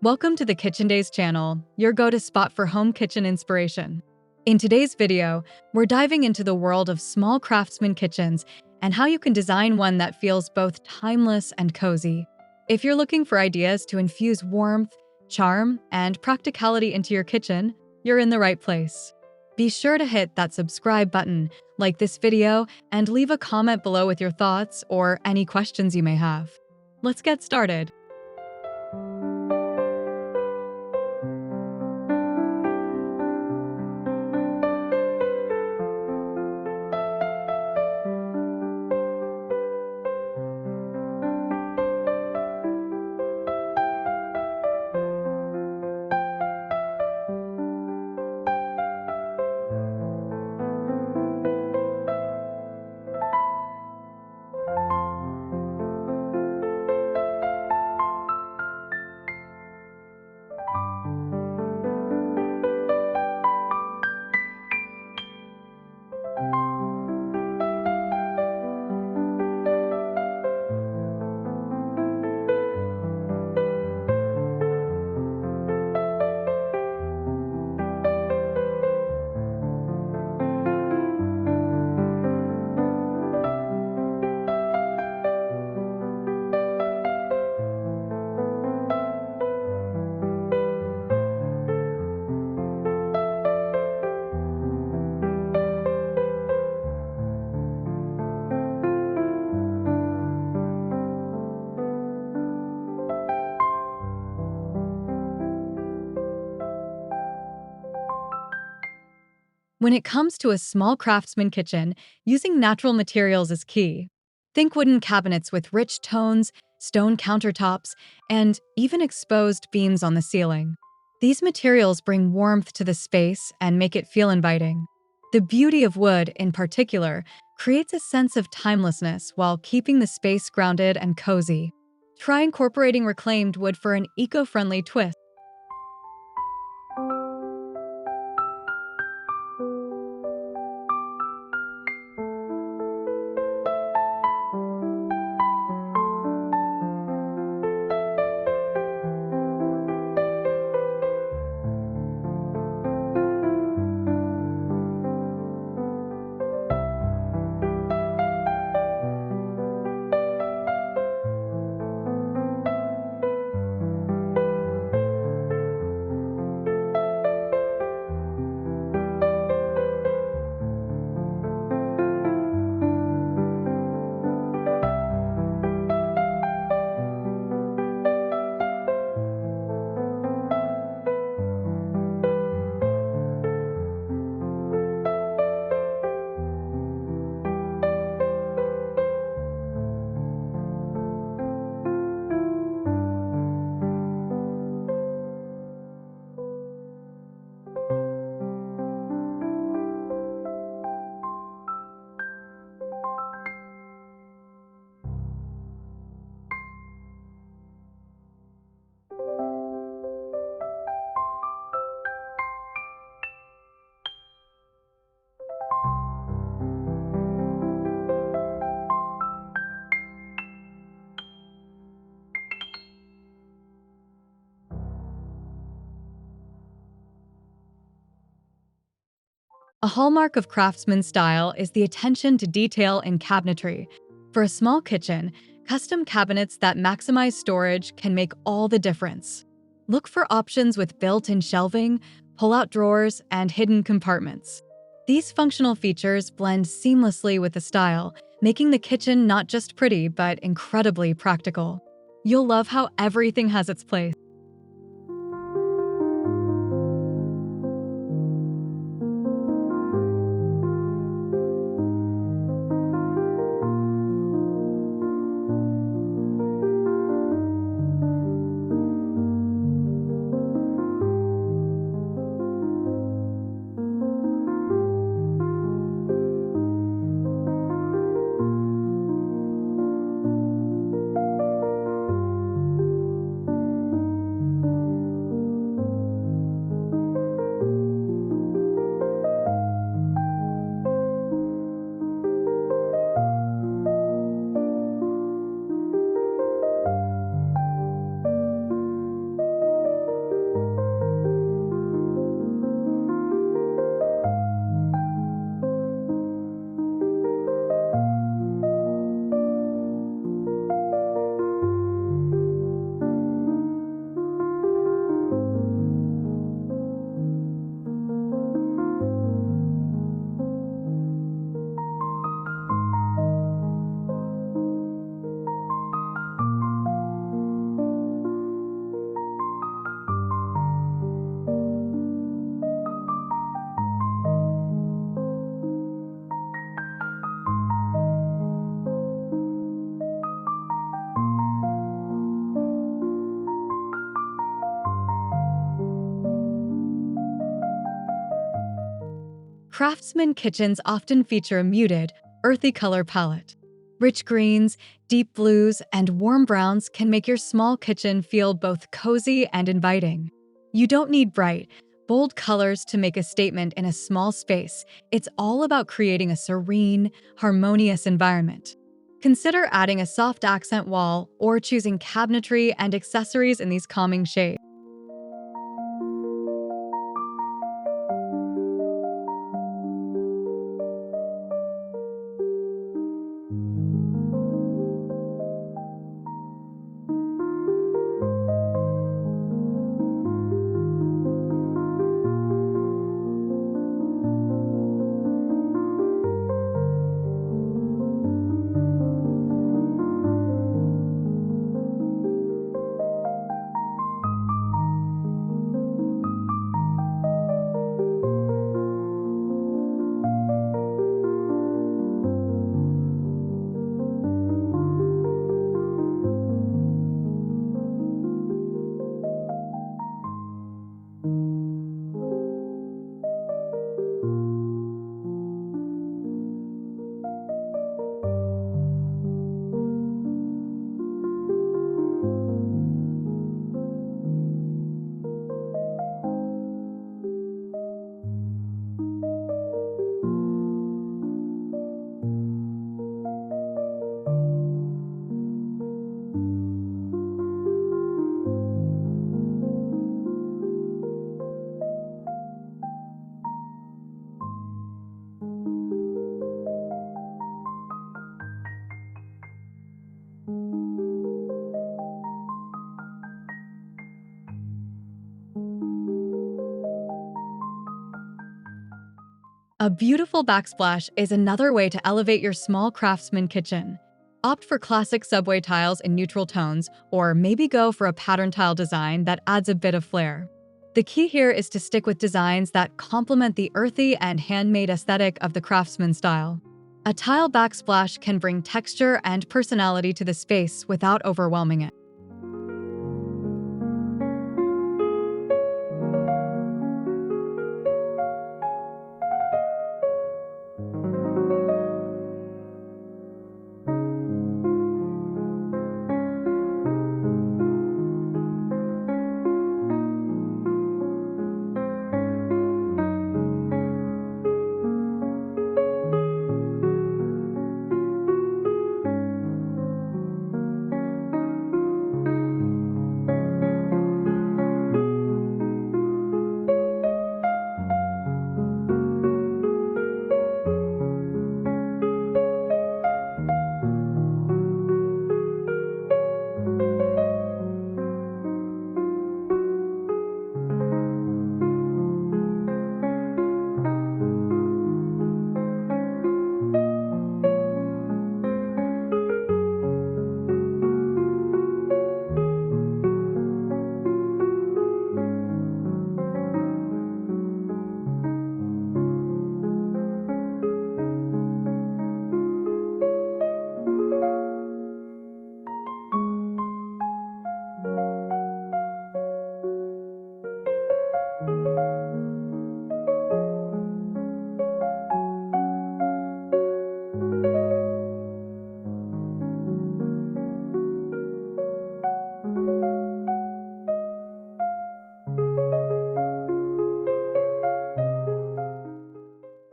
Welcome to the Kitchen Days channel, your go-to spot for home kitchen inspiration. In today's video, we're diving into the world of small craftsman kitchens and how you can design one that feels both timeless and cozy. If you're looking for ideas to infuse warmth, charm, and practicality into your kitchen, you're in the right place. Be sure to hit that subscribe button, like this video, and leave a comment below with your thoughts or any questions you may have. Let's get started. When it comes to a small craftsman kitchen, using natural materials is key. Think wooden cabinets with rich tones, stone countertops, and even exposed beams on the ceiling. These materials bring warmth to the space and make it feel inviting. The beauty of wood, in particular, creates a sense of timelessness while keeping the space grounded and cozy. Try incorporating reclaimed wood for an eco-friendly twist. A hallmark of craftsman style is the attention to detail in cabinetry. For a small kitchen, custom cabinets that maximize storage can make all the difference. Look for options with built-in shelving, pull-out drawers, and hidden compartments. These functional features blend seamlessly with the style, making the kitchen not just pretty but incredibly practical. You'll love how everything has its place. Craftsman kitchens often feature a muted, earthy color palette. Rich greens, deep blues, and warm browns can make your small kitchen feel both cozy and inviting. You don't need bright, bold colors to make a statement in a small space. It's all about creating a serene, harmonious environment. Consider adding a soft accent wall or choosing cabinetry and accessories in these calming shades. A beautiful backsplash is another way to elevate your small craftsman kitchen. Opt for classic subway tiles in neutral tones, or maybe go for a pattern tile design that adds a bit of flair. The key here is to stick with designs that complement the earthy and handmade aesthetic of the craftsman style. A tile backsplash can bring texture and personality to the space without overwhelming it.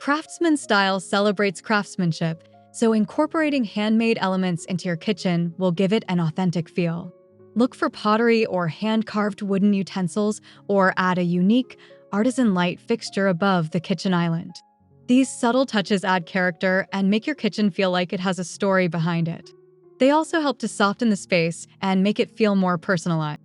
Craftsman style celebrates craftsmanship, so incorporating handmade elements into your kitchen will give it an authentic feel. Look for pottery or hand-carved wooden utensils, or add a unique, artisan light fixture above the kitchen island. These subtle touches add character and make your kitchen feel like it has a story behind it. They also help to soften the space and make it feel more personalized.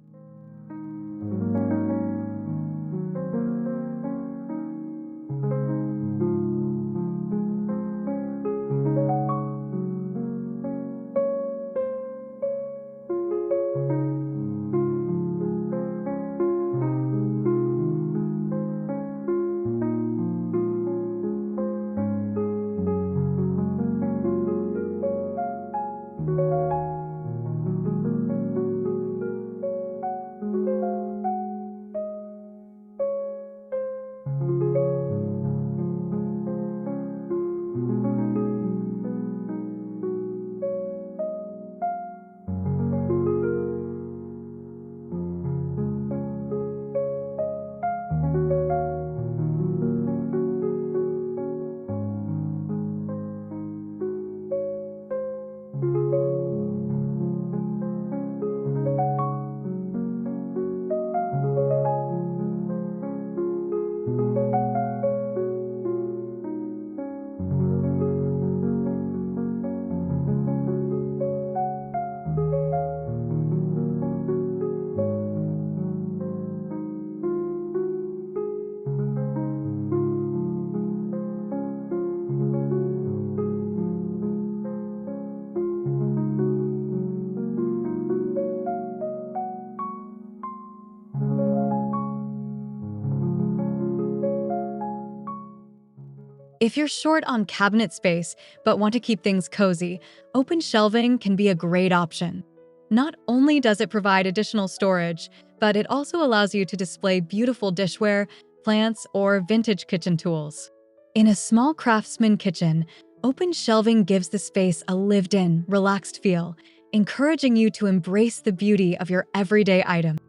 If you're short on cabinet space but want to keep things cozy, open shelving can be a great option. Not only does it provide additional storage, but it also allows you to display beautiful dishware, plants, or vintage kitchen tools. In a small craftsman kitchen, open shelving gives the space a lived-in, relaxed feel, encouraging you to embrace the beauty of your everyday items.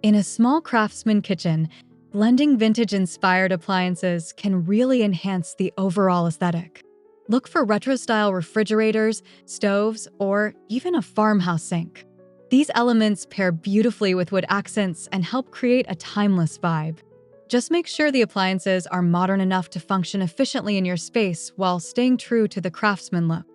In a small craftsman kitchen, blending vintage-inspired appliances can really enhance the overall aesthetic. Look for retro-style refrigerators, stoves, or even a farmhouse sink. These elements pair beautifully with wood accents and help create a timeless vibe. Just make sure the appliances are modern enough to function efficiently in your space while staying true to the craftsman look.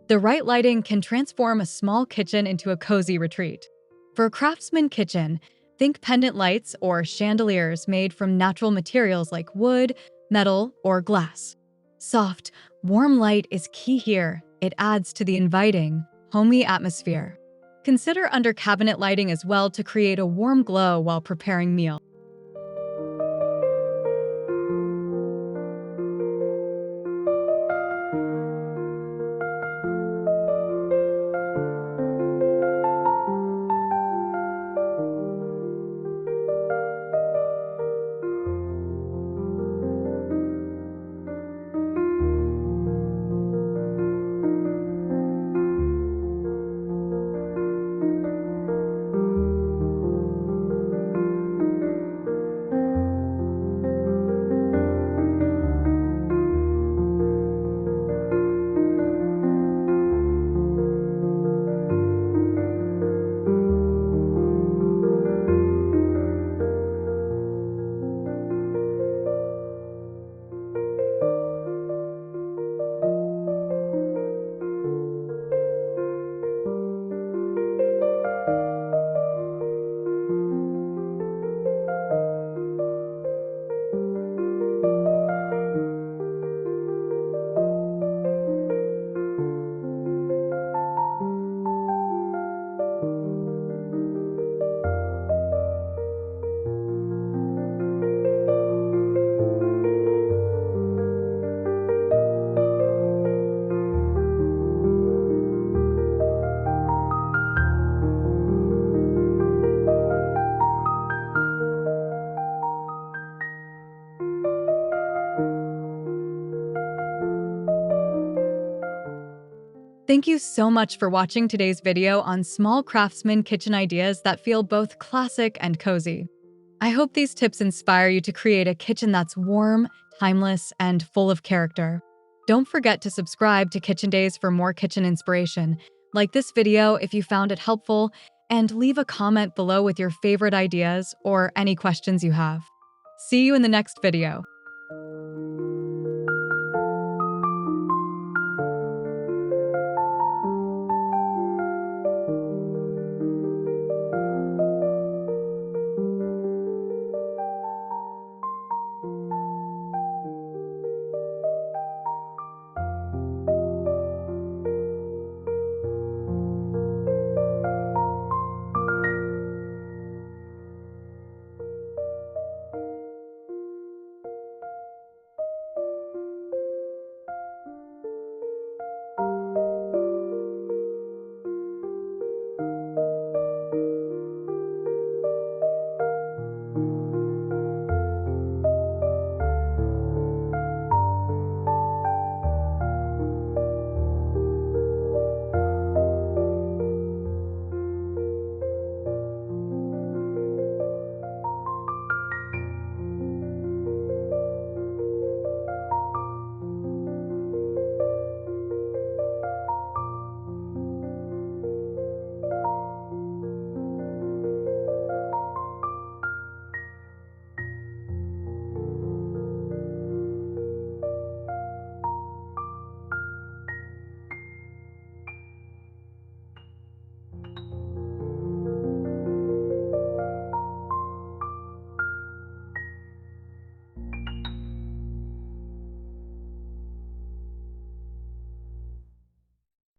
The right lighting can transform a small kitchen into a cozy retreat. For a craftsman kitchen, think pendant lights or chandeliers made from natural materials like wood, metal, or glass. Soft, warm light is key here. It adds to the inviting, homey atmosphere. Consider under cabinet lighting as well to create a warm glow while preparing meals. Thank you so much for watching today's video on small craftsman kitchen ideas that feel both classic and cozy. I hope these tips inspire you to create a kitchen that's warm, timeless, and full of character. Don't forget to subscribe to Kitchen Days for more kitchen inspiration. Like this video if you found it helpful, and leave a comment below with your favorite ideas or any questions you have. See you in the next video.